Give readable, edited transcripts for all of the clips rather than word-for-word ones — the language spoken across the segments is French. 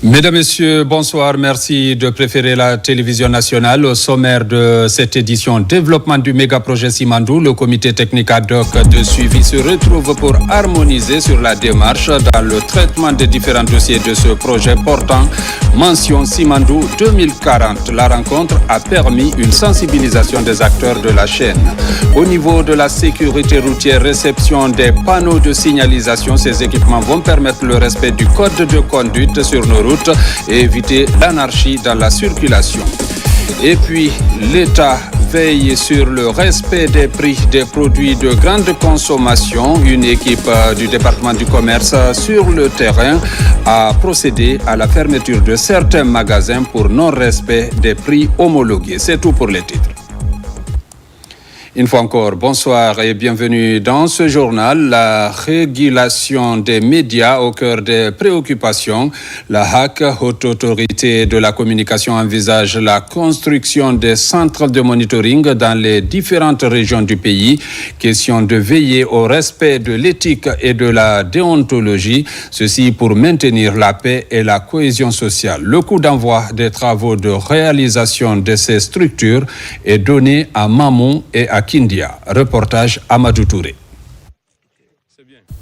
Mesdames, Messieurs, bonsoir. Merci de préférer la télévision nationale. Au sommaire de cette édition, développement du méga-projet Simandou, le comité technique ad hoc de suivi se retrouve pour harmoniser sur la démarche dans le traitement des différents dossiers de ce projet portant mention Simandou 2040. La rencontre a permis une sensibilisation des acteurs de la chaîne. Au niveau de la sécurité routière, réception des panneaux de signalisation, ces équipements vont permettre le respect du code de conduite sur nos routes et éviter l'anarchie dans la circulation. Et puis, l'État veille sur le respect des prix des produits de grande consommation. Une équipe du département du commerce sur le terrain a procédé à la fermeture de certains magasins pour non-respect des prix homologués. C'est tout pour les titres. Une fois encore, bonsoir et bienvenue dans ce journal. La régulation des médias au cœur des préoccupations. La HAC, Haute Autorité de la Communication, envisage la construction des centres de monitoring dans les différentes régions du pays. Question de veiller au respect de l'éthique et de la déontologie. Ceci pour maintenir la paix et la cohésion sociale. Le coup d'envoi des travaux de réalisation de ces structures est donné à Mamou et à Kindia. Reportage Amadou Touré.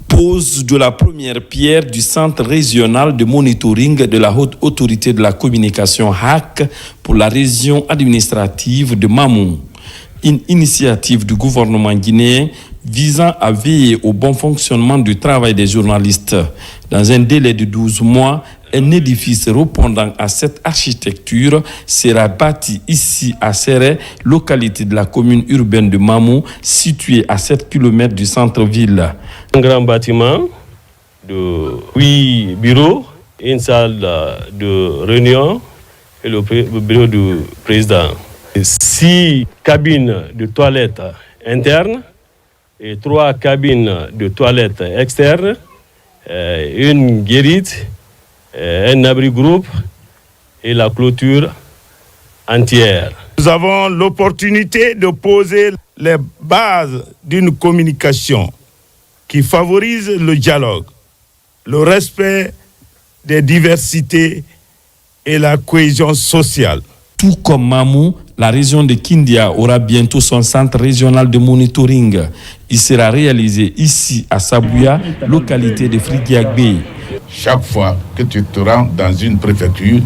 Pose de la première pierre du centre régional de monitoring de la Haute Autorité de la Communication HAC pour la région administrative de Mamou. Une initiative du gouvernement guinéen visant à veiller au bon fonctionnement du travail des journalistes. Dans un délai de 12 mois, un édifice répondant à cette architecture sera bâti ici à Serré, localité de la commune urbaine de Mamou, située à 7 km du centre-ville. Un grand bâtiment de 8 bureaux, une salle de réunion et le bureau du président. 6 cabines de toilettes internes et 3 cabines de toilettes externes, une guérite, un abri-groupe et la clôture entière. Nous avons l'opportunité de poser les bases d'une communication qui favorise le dialogue, le respect des diversités et la cohésion sociale. Tout comme Mamou, la région de Kindia aura bientôt son centre régional de monitoring. Il sera réalisé ici à Sabouya, localité de Frigiagbe. Chaque fois que tu te rends dans une préfecture,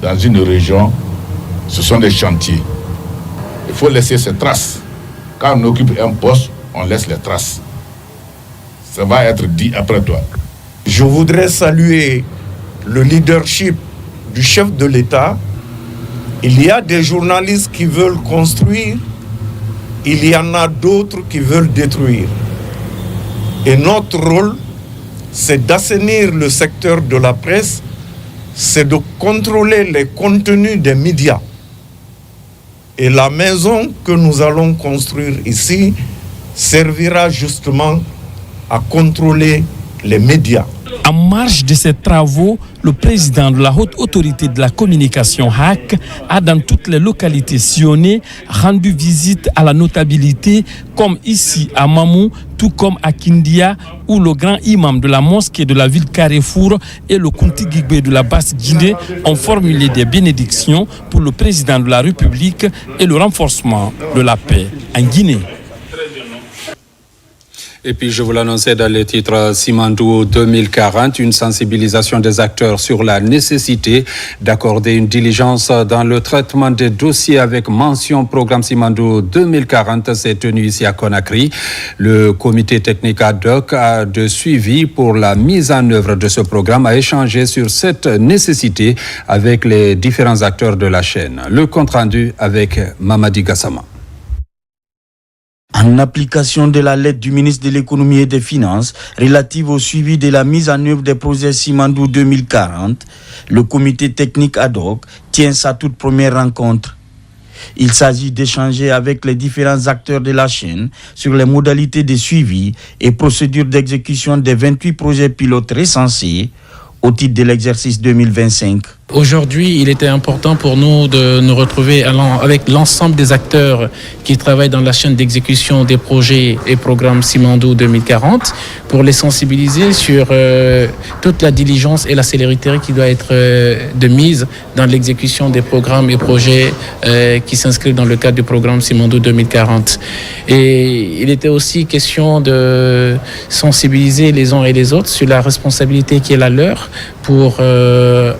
dans une région, ce sont des chantiers. Il faut laisser ces traces. Quand on occupe un poste, on laisse les traces. Ça va être dit après toi. Je voudrais saluer le leadership du chef de l'État. Il y a des journalistes qui veulent construire, il y en a d'autres qui veulent détruire. Et notre rôle, c'est d'assainir le secteur de la presse, c'est de contrôler les contenus des médias. Et la maison que nous allons construire ici servira justement à contrôler les médias. En marge de ces travaux, le président de la Haute Autorité de la Communication HAC a dans toutes les localités sillonnées rendu visite à la notabilité comme ici à Mamou, tout comme à Kindia où le grand imam de la mosquée de la ville Carrefour et le Kunti Gigbe de la Basse-Guinée ont formulé des bénédictions pour le président de la République et le renforcement de la paix en Guinée. Et puis, je vous l'annonçais dans les titres, Simandou 2040, une sensibilisation des acteurs sur la nécessité d'accorder une diligence dans le traitement des dossiers avec mention programme Simandou 2040 s'est tenu ici à Conakry. Le comité technique ad hoc de suivi pour la mise en œuvre de ce programme a échangé sur cette nécessité avec les différents acteurs de la chaîne. Le compte rendu avec Mamadi Gassama. En application de la lettre du ministre de l'Économie et des Finances relative au suivi de la mise en œuvre des projets Simandou 2040, le comité technique ad hoc tient sa toute première rencontre. Il s'agit d'échanger avec les différents acteurs de la chaîne sur les modalités de suivi et procédures d'exécution des 28 projets pilotes recensés au titre de l'exercice 2025. Aujourd'hui, il était important pour nous de nous retrouver avec l'ensemble des acteurs qui travaillent dans la chaîne d'exécution des projets et programmes Simandou 2040 pour les sensibiliser sur toute la diligence et la célérité qui doit être de mise dans l'exécution des programmes et projets qui s'inscrivent dans le cadre du programme Simandou 2040. Et il était aussi question de sensibiliser les uns et les autres sur la responsabilité qui est la leur pour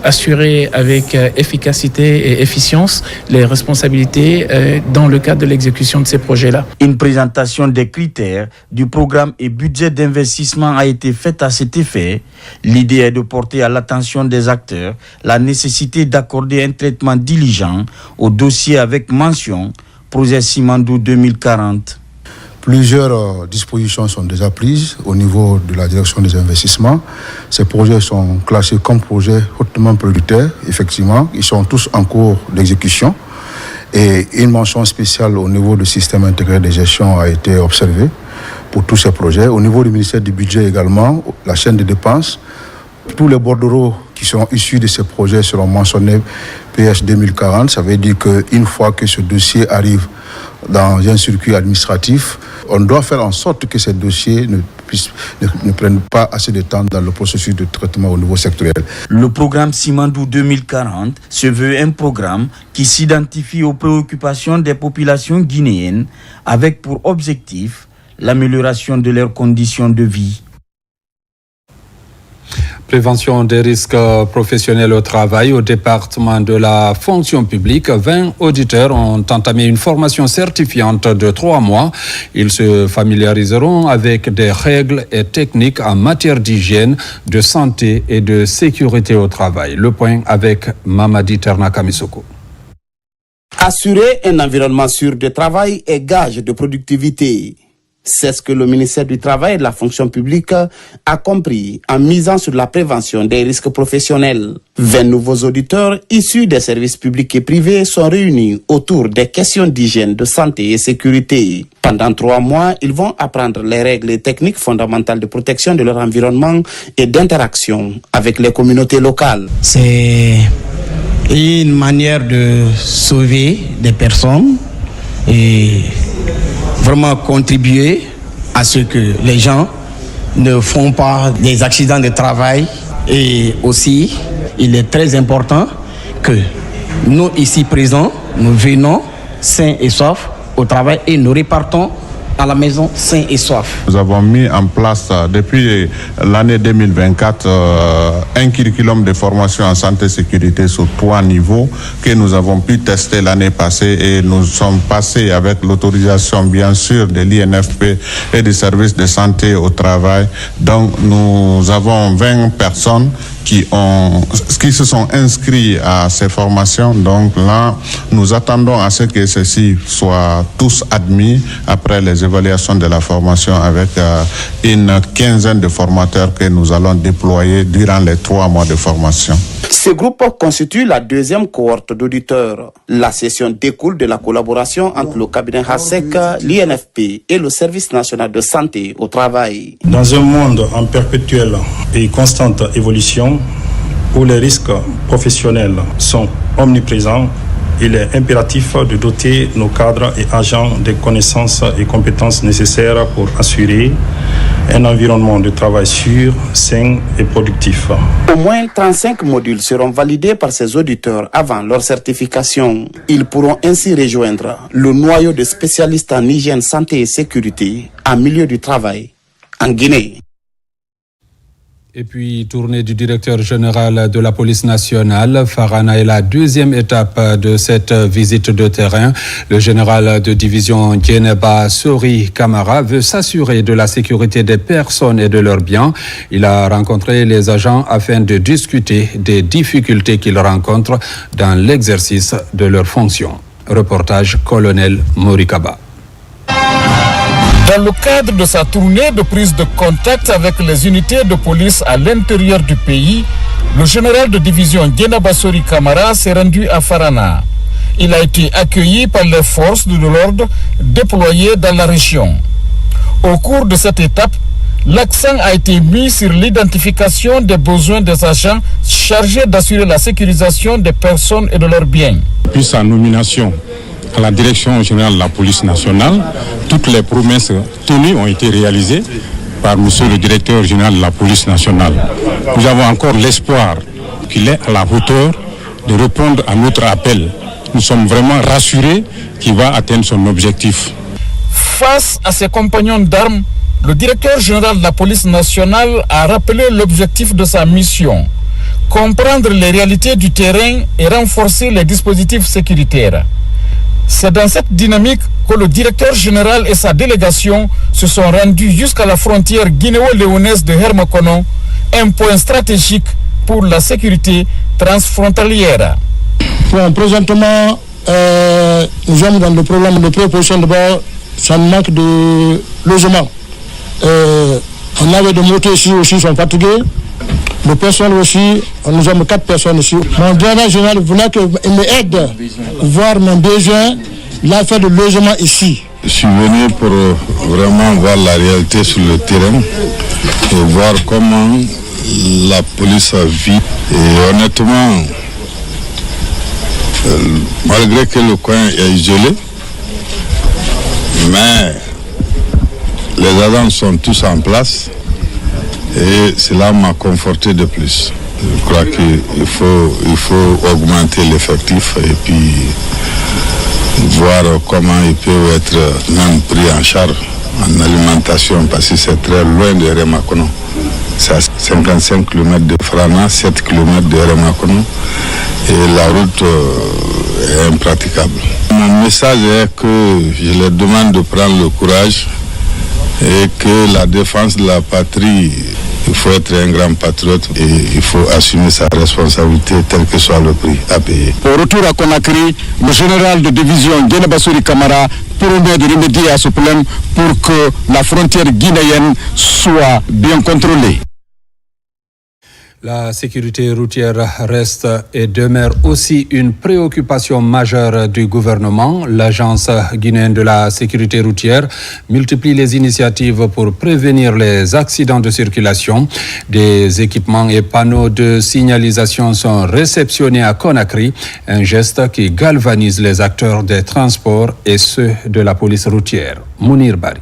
assurer avec efficacité et efficience les responsabilités dans le cadre de l'exécution de ces projets-là. Une présentation des critères du programme et budget d'investissement a été faite à cet effet. L'idée est de porter à l'attention des acteurs la nécessité d'accorder un traitement diligent au dossier avec mention projet Simandou 2040. Plusieurs dispositions sont déjà prises au niveau de la direction des investissements. Ces projets sont classés comme projets hautement prioritaires, effectivement. Ils sont tous en cours d'exécution. Et une mention spéciale au niveau du système intégré de gestion a été observée pour tous ces projets. Au niveau du ministère du Budget également, la chaîne de dépenses, tous les bordereaux qui sont issus de ces projets seront mentionnés PS 2040. Ça veut dire qu'une fois que ce dossier arrive dans un circuit administratif, on doit faire en sorte que ces dossiers ne prennent pas assez de temps dans le processus de traitement au niveau sectoriel. Le programme Simandou 2040 se veut un programme qui s'identifie aux préoccupations des populations guinéennes avec pour objectif l'amélioration de leurs conditions de vie. Prévention des risques professionnels au travail au département de la fonction publique. 20 auditeurs ont entamé une formation certifiante de 3 mois. Ils se familiariseront avec des règles et techniques en matière d'hygiène, de santé et de sécurité au travail. Le point avec Mamadi Ternakamisoko. Assurer un environnement sûr de travail est gage de productivité. C'est ce que le ministère du Travail et de la fonction publique a compris en misant sur la prévention des risques professionnels. 20 nouveaux auditeurs issus des services publics et privés sont réunis autour des questions d'hygiène, de santé et sécurité. Pendant 3 mois, ils vont apprendre les règles et techniques fondamentales de protection de leur environnement et d'interaction avec les communautés locales. C'est une manière de sauver des personnes et vraiment contribuer à ce que les gens ne font pas des accidents de travail. Et aussi, il est très important que nous ici présents, nous venons sains et saufs au travail et nous repartons à la maison sains et saufs. Nous avons mis en place depuis l'année 2024 un curriculum de formation en santé et sécurité sur 3 niveaux que nous avons pu tester l'année passée et nous sommes passés avec l'autorisation bien sûr de l'INFP et du service de santé au travail. Donc nous avons 20 personnes qui se sont inscrits à ces formations. Donc là, nous attendons à ce que ceux-ci soient tous admis après les évaluations de la formation avec une 15aine de formateurs que nous allons déployer durant les 3 mois de formation. Ce groupe constitue la 2e cohorte d'auditeurs. La session découle de la collaboration entre le cabinet HASEC, l'INFP et le service national de santé au travail. Dans un monde en perpétuelle et constante évolution, où les risques professionnels sont omniprésents, il est impératif de doter nos cadres et agents des connaissances et compétences nécessaires pour assurer un environnement de travail sûr, sain et productif. Au moins 35 modules seront validés par ces auditeurs avant leur certification. Ils pourront ainsi rejoindre le noyau de spécialistes en hygiène, santé et sécurité en milieu du travail en Guinée. Et puis, tournée du directeur général de la police nationale. Farana est la 2e étape de cette visite de terrain. Le général de division Djeneba Sori Kamara veut s'assurer de la sécurité des personnes et de leurs biens. Il a rencontré les agents afin de discuter des difficultés qu'ils rencontrent dans l'exercice de leurs fonctions. Reportage colonel Morikaba. Dans le cadre de sa tournée de prise de contact avec les unités de police à l'intérieur du pays, le général de division Djeneba Sori Kamara s'est rendu à Farana. Il a été accueilli par les forces de l'ordre déployées dans la région. Au cours de cette étape, L'accent a été mis sur l'identification des besoins des agents chargés d'assurer la sécurisation des personnes et de leurs biens. Depuis sa nomination à la direction générale de la police nationale, toutes les promesses tenues ont été réalisées par monsieur le directeur général de la police nationale. Nous avons encore l'espoir qu'il est à la hauteur de répondre à notre appel. Nous sommes vraiment rassurés qu'il va atteindre son objectif. Face à ses compagnons d'armes, le directeur général de la police nationale a rappelé l'objectif de sa mission: comprendre les réalités du terrain et renforcer les dispositifs sécuritaires. C'est dans cette dynamique que le directeur général et sa délégation se sont rendus jusqu'à la frontière guinéo-léonaise de Hermakono, un point stratégique pour la sécurité transfrontalière. Bon, présentement, nous sommes dans le problème de proposition. D'abord, ça manque de logement. On avait des motos ici aussi, ils sont fatigués. Les personnes aussi, nous sommes 4 personnes ici. Mon directeur général voulait qu'il m'aide à voir mon besoin, l'affaire de logement ici. Je suis venu pour vraiment voir la réalité sur le terrain et voir comment la police vit. Et honnêtement, malgré que le coin est isolé, mais les agents sont tous en place et cela m'a conforté de plus. Je crois qu'il faut augmenter l'effectif et puis voir comment ils peuvent être même pris en charge en alimentation parce que c'est très loin de Hermakono. C'est à 55 km de Frana, 7 km de Hermakono et la route est impraticable. Mon message est que je leur demande de prendre le courage et que la défense de la patrie, il faut être un grand patriote et il faut assumer sa responsabilité tel que soit le prix à payer. Au retour à Conakry, le général de division Guéna Bassori Camara promet de remédier à ce problème pour que la frontière guinéenne soit bien contrôlée. La sécurité routière reste et demeure aussi une préoccupation majeure du gouvernement. L'Agence guinéenne de la sécurité routière multiplie les initiatives pour prévenir les accidents de circulation. Des équipements et panneaux de signalisation sont réceptionnés à Conakry, un geste qui galvanise les acteurs des transports et ceux de la police routière. Mounir Bari.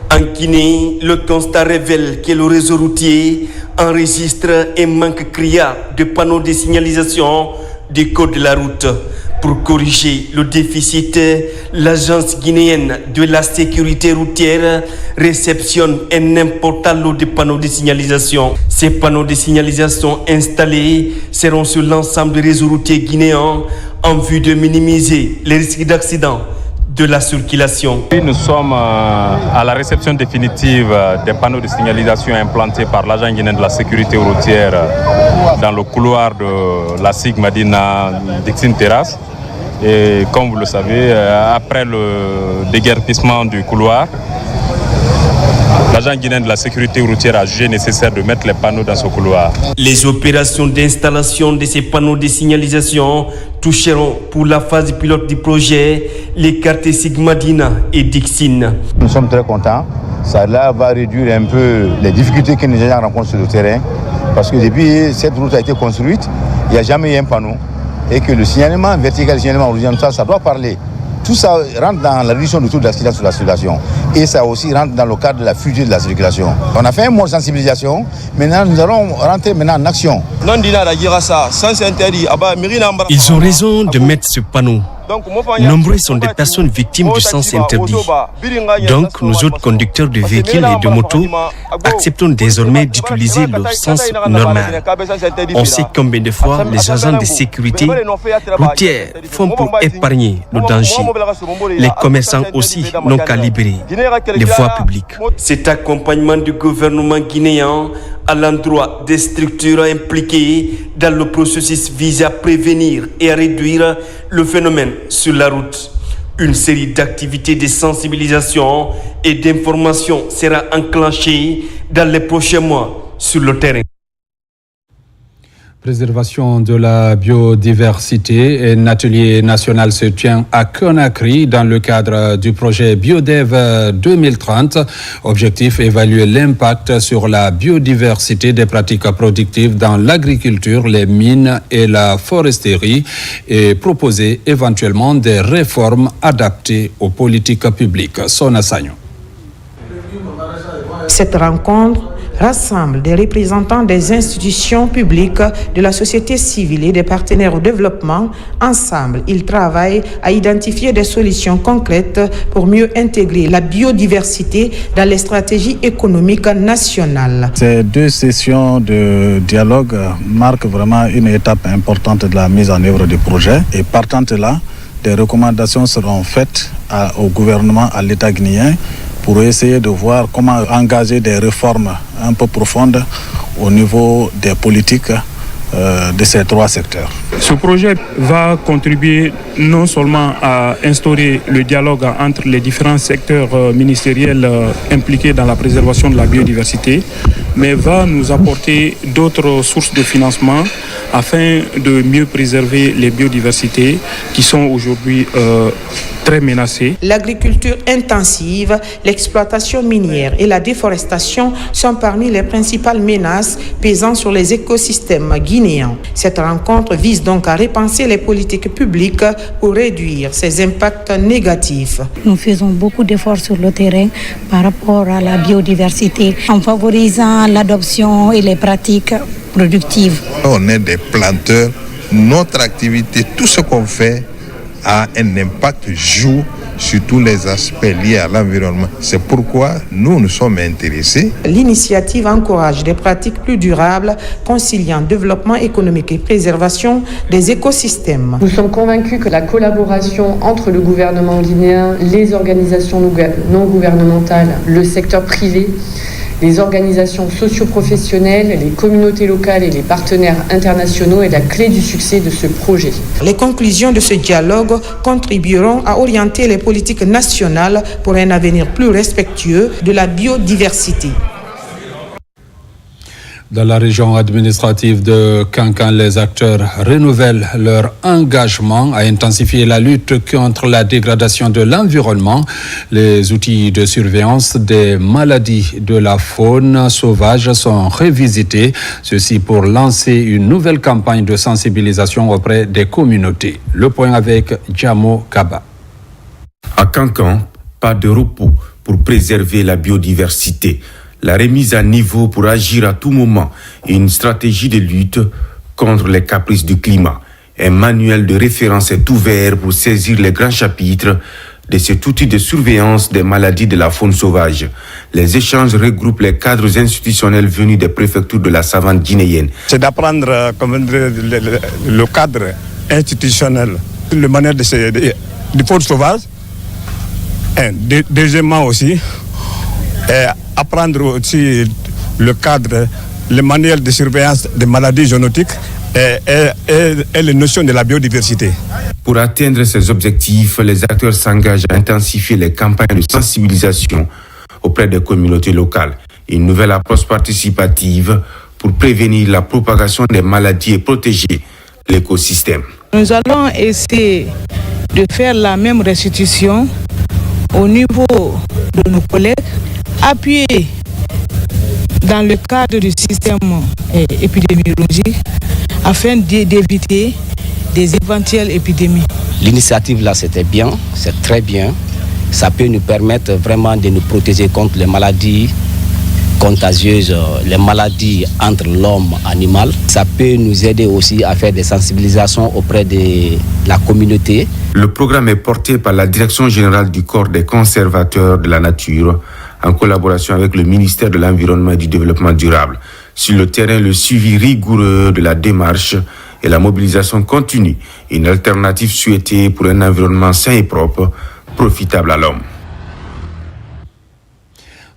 En Guinée, le constat révèle que le réseau routier enregistre un manque criard de panneaux de signalisation du code de la route. Pour corriger le déficit, l'Agence guinéenne de la sécurité routière réceptionne un important lot de panneaux de signalisation. Ces panneaux de signalisation installés seront sur l'ensemble du réseau routier guinéen en vue de minimiser les risques d'accident de la circulation. Nous sommes à la réception définitive des panneaux de signalisation implantés par l'agent guinéen de la sécurité routière dans le couloir de la SIG Madina Dixine Terrasse. Et comme vous le savez, après le déguerpissement du couloir, l'agent guinéen de la sécurité routière a jugé nécessaire de mettre les panneaux dans ce couloir. Les opérations d'installation de ces panneaux de signalisation toucheront pour la phase pilote du projet les quartiers Sigmadina et Dixine. Nous sommes très contents. Ça là va réduire un peu les difficultés que les gens rencontrent sur le terrain. Parce que depuis cette route a été construite, il n'y a jamais eu un panneau. Et que le signalement vertical, le signalement horizontal, ça doit parler. Tout ça rentre dans la réduction du taux d'accident sur la circulation. Et ça aussi rentre dans le cadre de la fluidité de la circulation. On a fait un mot de sensibilisation. Maintenant, nous allons rentrer en action. Ils ont raison de mettre ce panneau. Nombreux sont des personnes victimes du sens interdit. Donc, nous autres conducteurs de véhicules et de motos acceptons désormais d'utiliser le sens normal. On sait combien de fois les agents de sécurité routière font pour épargner le danger. Les commerçants aussi n'ont qu'à libérer les voies publiques. Cet accompagnement du gouvernement guinéen à l'endroit des structures impliquées dans le processus vise à prévenir et à réduire le phénomène sur la route. Une série d'activités de sensibilisation et d'information sera enclenchée dans les prochains mois sur le terrain. Préservation de la biodiversité. Un atelier national se tient à Conakry dans le cadre du projet BioDev 2030. Objectif, évaluer l'impact sur la biodiversité des pratiques productives dans l'agriculture, les mines et la foresterie et proposer éventuellement des réformes adaptées aux politiques publiques. Sona Sagno. Cette rencontre rassemble des représentants des institutions publiques, de la société civile et des partenaires au développement. Ensemble, ils travaillent à identifier des solutions concrètes pour mieux intégrer la biodiversité dans les stratégies économiques nationales. Ces deux sessions de dialogue marquent vraiment une étape importante de la mise en œuvre du projet. Et partant de là, des recommandations seront faites au gouvernement, à l'État guinéen, pour essayer de voir comment engager des réformes un peu profondes au niveau des politiques de ces trois secteurs. Ce projet va contribuer non seulement à instaurer le dialogue entre les différents secteurs ministériels impliqués dans la préservation de la biodiversité, mais va nous apporter d'autres sources de financement afin de mieux préserver les biodiversités qui sont aujourd'hui très menacées. L'agriculture intensive, l'exploitation minière et la déforestation sont parmi les principales menaces pesant sur les écosystèmes guinéens. Cette rencontre vise donc à repenser les politiques publiques pour réduire ces impacts négatifs. Nous faisons beaucoup d'efforts sur le terrain par rapport à la biodiversité en favorisant l'adoption et les pratiques productives. On est des planteurs, notre activité, tout ce qu'on fait a un impact joue sur tous les aspects liés à l'environnement. C'est pourquoi nous sommes intéressés. L'initiative encourage des pratiques plus durables, conciliant développement économique et préservation des écosystèmes. Nous sommes convaincus que la collaboration entre le gouvernement guinéen, les organisations non gouvernementales, le secteur privé, les organisations socio-professionnelles, les communautés locales et les partenaires internationaux est la clé du succès de ce projet. Les conclusions de ce dialogue contribueront à orienter les politiques nationales pour un avenir plus respectueux de la biodiversité. Dans la région administrative de Kankan, les acteurs renouvellent leur engagement à intensifier la lutte contre la dégradation de l'environnement. Les outils de surveillance des maladies de la faune sauvage sont revisités. Ceci pour lancer une nouvelle campagne de sensibilisation auprès des communautés. Le point avec Djamo Kaba. À Kankan, pas de repos pour préserver la biodiversité. La remise à niveau pour agir à tout moment et une stratégie de lutte contre les caprices du climat. Un manuel de référence est ouvert pour saisir les grands chapitres de cet outil de surveillance des maladies de la faune sauvage. Les échanges regroupent les cadres institutionnels venus des préfectures de la savane guinéenne. C'est d'apprendre le cadre institutionnel, le manuel de faune sauvage. Deuxièmement aussi, apprendre aussi le cadre, le manuel de surveillance des maladies zoonotiques et les notions de la biodiversité. Pour atteindre ces objectifs, les acteurs s'engagent à intensifier les campagnes de sensibilisation auprès des communautés locales. Une nouvelle approche participative pour prévenir la propagation des maladies et protéger l'écosystème. Nous allons essayer de faire la même restitution au niveau de nos collègues, appuyés dans le cadre du système épidémiologique afin d'éviter des éventuelles épidémies. L'initiative là, c'était bien, c'est très bien. Ça peut nous permettre vraiment de nous protéger contre les maladies contagieuses, les maladies entre l'homme et l'animal. Ça peut nous aider aussi à faire des sensibilisations auprès de la communauté. Le programme est porté par la Direction générale du Corps des conservateurs de la nature en collaboration avec le ministère de l'Environnement et du Développement durable. Sur le terrain, le suivi rigoureux de la démarche et la mobilisation continue, une alternative souhaitée pour un environnement sain et propre, profitable à l'homme.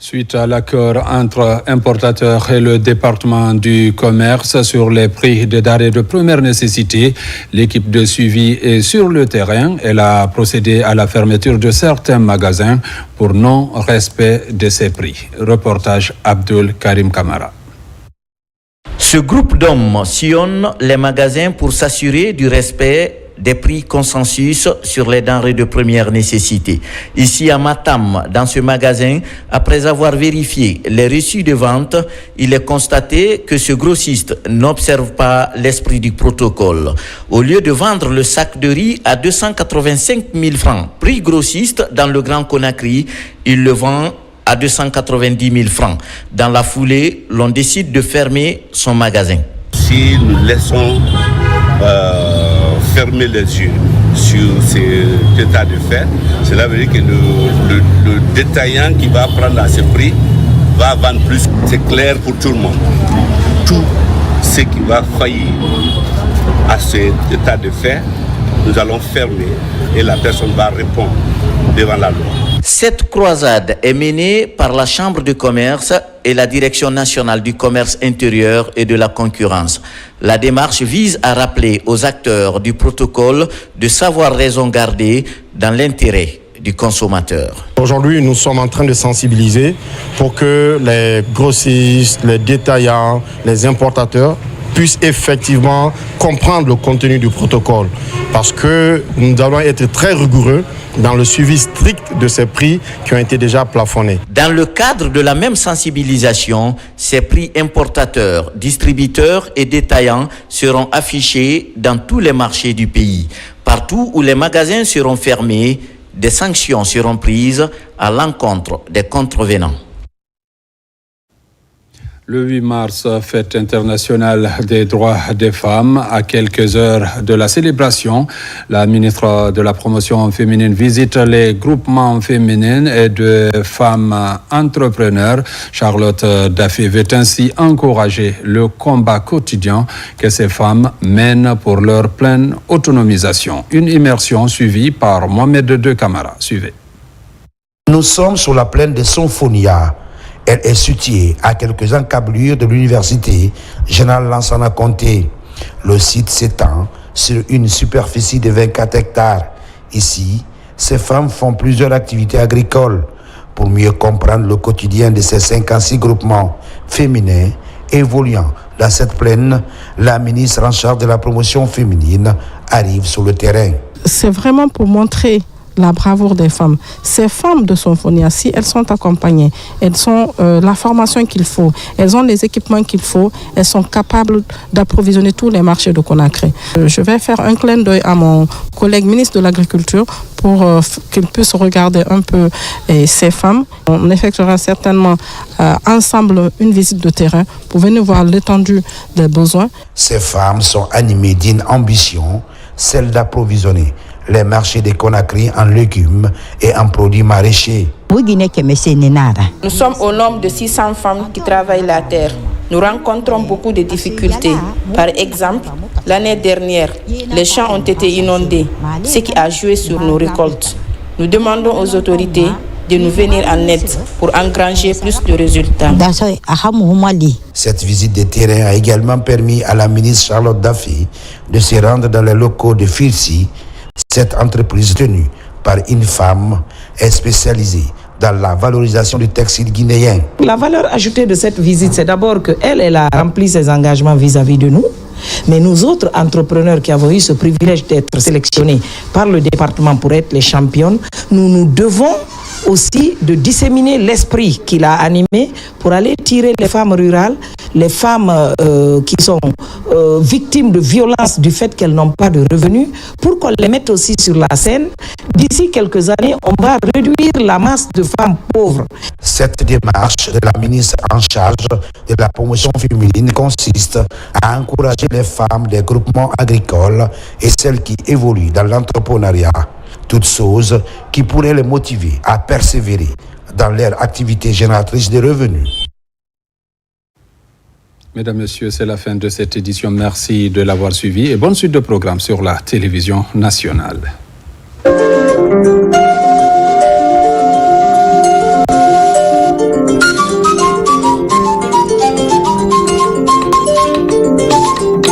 Suite à l'accord entre importateurs et le département du commerce sur les prix des denrées de première nécessité, l'équipe de suivi est sur le terrain. Elle a procédé à la fermeture de certains magasins pour non-respect de ces prix. Reportage Abdul Karim Kamara. Ce groupe d'hommes sillonne les magasins pour s'assurer du respect des prix consensus sur les denrées de première nécessité. Ici à Matam, dans ce magasin, après avoir vérifié les reçus de vente, il est constaté que ce grossiste n'observe pas l'esprit du protocole. Au lieu de vendre le sac de riz à 285 000 francs, prix grossiste dans le Grand Conakry, il le vend à 290 000 francs. Dans la foulée, l'on décide de fermer son magasin. Si nous laissons fermer les yeux sur cet état de fait, cela veut dire que le détaillant qui va prendre à ce prix va vendre plus. C'est clair pour tout le monde. Tout ce qui va faillir à cet état de fait, nous allons fermer et la personne va répondre devant la loi. Cette croisade est menée par la Chambre de commerce et la Direction nationale du commerce intérieur et de la concurrence. La démarche vise à rappeler aux acteurs du protocole de savoir raison garder dans l'intérêt du consommateur. Aujourd'hui, nous sommes en train de sensibiliser pour que les grossistes, les détaillants, les importateurs puissent effectivement comprendre le contenu du protocole. Parce que nous allons être très rigoureux dans le suivi strict de ces prix qui ont été déjà plafonnés. Dans le cadre de la même sensibilisation, ces prix importateurs, distributeurs et détaillants seront affichés dans tous les marchés du pays. Partout où les magasins seront fermés, des sanctions seront prises à l'encontre des contrevenants. Le 8 mars, fête internationale des droits des femmes. À quelques heures de la célébration, la ministre de la Promotion féminine visite les groupements féminins et de femmes entrepreneurs. Charlotte Daffé veut ainsi encourager le combat quotidien que ces femmes mènent pour leur pleine autonomisation. Une immersion suivie par Mohamed De Camara. Suivez. Nous sommes sur la plaine de Sonfonia. Elle est située à quelques encablures de l'université Général Lansana Conté. Le site s'étend sur une superficie de 24 hectares. Ici, ces femmes font plusieurs activités agricoles. Pour mieux comprendre le quotidien de ces 56 groupements féminins évoluant dans cette plaine, la ministre en charge de la promotion féminine arrive sur le terrain. C'est vraiment pour montrer la bravoure des femmes. Ces femmes de Sonfonia, si elles sont accompagnées, elles ont la formation qu'il faut, elles ont les équipements qu'il faut, elles sont capables d'approvisionner tous les marchés de Conakry. Je vais faire un clin d'œil à mon collègue ministre de l'Agriculture pour qu'il puisse regarder un peu ces femmes. On effectuera certainement ensemble une visite de terrain pour venir voir l'étendue des besoins. Ces femmes sont animées d'une ambition, celle d'approvisionner les marchés de Conakry en légumes et en produits maraîchers. Nous sommes au nombre de 600 femmes qui travaillent la terre. Nous rencontrons beaucoup de difficultés. Par exemple, l'année dernière, les champs ont été inondés, ce qui a joué sur nos récoltes. Nous demandons aux autorités de nous venir en aide pour engranger plus de résultats. Cette visite de terrain a également permis à la ministre Charlotte Daffé de se rendre dans les locaux de Firsi. Cette entreprise tenue par une femme est spécialisée dans la valorisation du textile guinéen. La valeur ajoutée de cette visite, c'est d'abord qu'elle a rempli ses engagements vis-à-vis de nous. Mais nous autres entrepreneurs qui avons eu ce privilège d'être sélectionnés par le département pour être les championnes, nous devons aussi de disséminer l'esprit qu'il a animé pour aller tirer les femmes rurales, les femmes qui sont victimes de violences du fait qu'elles n'ont pas de revenus, pour qu'on les mette aussi sur la scène. D'ici quelques années, on va réduire la masse de femmes pauvres. Cette démarche de la ministre en charge de la promotion féminine consiste à encourager les femmes des groupements agricoles et celles qui évoluent dans l'entrepreneuriat. Toutes choses qui pourraient les motiver à persévérer dans leur activité génératrice de revenus. Mesdames, Messieurs, c'est la fin de cette édition. Merci de l'avoir suivi et bonne suite de programmes sur la télévision nationale.